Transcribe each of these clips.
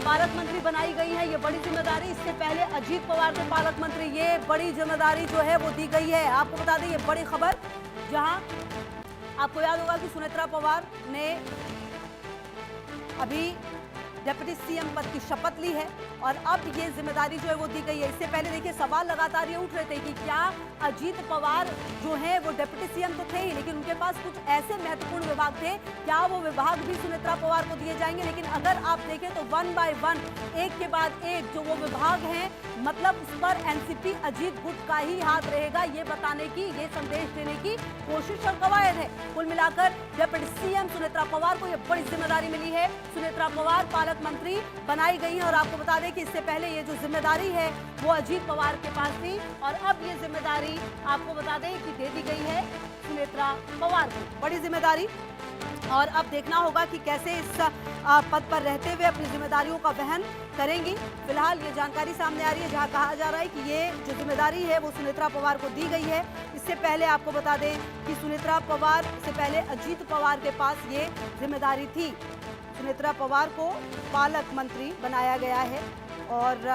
पालक मंत्री बनाई गई है, ये बड़ी जिम्मेदारी। इससे पहले अजीत पवार थे पालक मंत्री, ये बड़ी जिम्मेदारी जो है वो दी गई है। आपको बता दें ये बड़ी खबर, जहां आपको याद होगा कि सुनेत्रा पवार ने अभी डिप्टी सीएम पद की शपथ ली है और अब ये जिम्मेदारी जो है वो दी गई है। इससे पहले देखिए सवाल लगातार ये उठ रहे थे कि क्या अजीत पवार जो है वो डिप्टी सीएम तो थे ही, लेकिन उनके पास कुछ ऐसे महत्वपूर्ण विभाग थे, क्या वो विभाग भी सुनेत्रा पवार को दिए जाएंगे? लेकिन अगर आप देखें तो 1 बाय 1 एक के बाद एक जो वो विभाग हैं, मतलब उस पर एनसीपी अजीत गुट का ही हाथ रहेगा, ये बताने की, ये संदेश देने की कोशिश और कवायद है। कुल मिलाकर डिप्टी सीएम सुनेत्रा पवार को यह बड़ी जिम्मेदारी मिली है। सुनेत्रा पवार पालक मंत्री बनाई गई है और आपको बता दें कि इससे पहले ये जो जिम्मेदारी है वो अजीत पवार के पास थी और अब ये जिम्मेदारी आपको बता दें कि दे दी गई है सुनेत्रा पवार को। बड़ी जिम्मेदारी, और अब देखना होगा कि कैसे इस पद पर रहते हुए अपनी जिम्मेदारियों का वहन करेंगी। फिलहाल ये जानकारी सामने आ रही है जहां कहा जा रहा है कि ये जो जिम्मेदारी है वो सुनेत्रा पवार को दी गई है। इससे पहले आपको बता दें कि सुनेत्रा पवार से पहले अजीत पवार के पास ये जिम्मेदारी थी। सुनेत्रा पवार को पालक मंत्री बनाया गया है और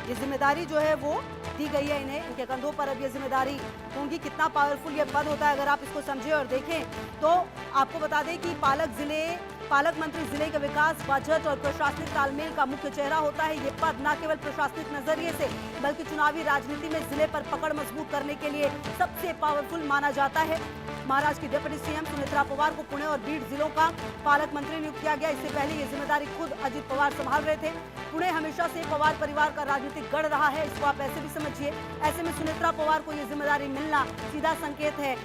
ये जिम्मेदारी जो है वो दी गई है इन्हें, इनके कंधों पर अब ये जिम्मेदारी होंगी। कितना पावरफुल ये पद होता है अगर आप इसको समझें और देखें तो आपको बता दें कि पालक मंत्री जिले के विकास, बजट और प्रशासनिक तालमेल का मुख्य चेहरा होता है। ये पद न केवल प्रशासनिक नजरिए से बल्कि चुनावी राजनीति में जिले पर पकड़ मजबूत करने के लिए सबसे पावरफुल माना जाता है। महाराष्ट्र की डिप्टी सीएम सुनेत्रा पवार को पुणे और बीड जिलों का पालक मंत्री नियुक्त किया गया। इससे पहले ये जिम्मेदारी खुद अजीत पवार संभाल रहे थे। पुणे हमेशा से पवार परिवार का राजनीतिक गढ़ रहा है, इसको आप ऐसे भी समझिए। ऐसे में सुनेत्रा पवार को ये जिम्मेदारी मिलना सीधा संकेत है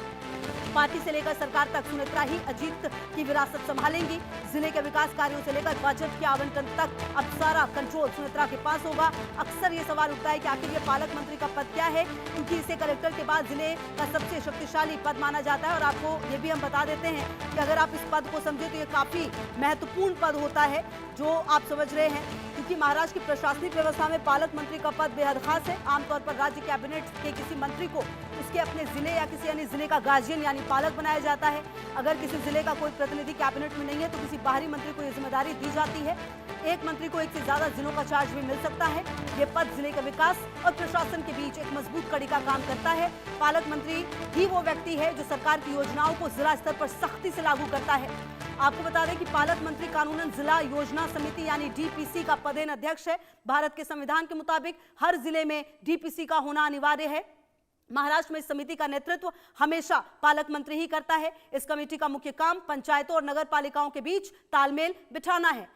पार्टी से लेकर सरकार तक सुनेत्रा ही अजीत की विरासत संभालेंगी। जिले के विकास कार्यों से लेकर बजट के आवंटन तक अब सारा कंट्रोल सुनेत्रा के पास होगा। अक्सर ये सवाल उठता है कि आखिर ये पालक मंत्री का पद क्या है, क्योंकि इसे कलेक्टर के बाद जिले का सबसे शक्तिशाली पद माना जाता है। और आपको ये भी हम बता देते हैं कि अगर आप इस पद को समझे तो ये काफी महत्वपूर्ण पद होता है जो आप समझ रहे हैं, क्योंकि महाराष्ट्र की प्रशासनिक व्यवस्था में पालक मंत्री का पद बेहद खास है। आमतौर पर राज्य कैबिनेट के किसी मंत्री को उसके अपने जिले या किसी अन्य जिले का गार्जियन यानी पालक बनाया जाता है। अगर किसी जिले का कोई प्रतिनिधि कैबिनेट में नहीं है तो किसी बाहरी मंत्री को यह जिम्मेदारी दी जाती है। एक मंत्री को एक से ज्यादा जिलों का चार्ज भी मिल सकता है। ये पद जिले के विकास और प्रशासन के बीच एक मजबूत कड़ी का काम करता है। पालक मंत्री ही वो व्यक्ति है जो सरकार की योजनाओं को जिला स्तर पर सख्ती से लागू करता है। आपको बता दें कि पालक मंत्री कानूनन जिला योजना समिति यानी डीपीसी का पदेन अध्यक्ष है। भारत के संविधान के मुताबिक हर जिले में डीपीसी का होना अनिवार्य है। महाराष्ट्र में इस समिति का नेतृत्व हमेशा पालक मंत्री ही करता है। इस कमेटी का मुख्य काम पंचायतों और नगर पालिकाओं के बीच तालमेल बिठाना है।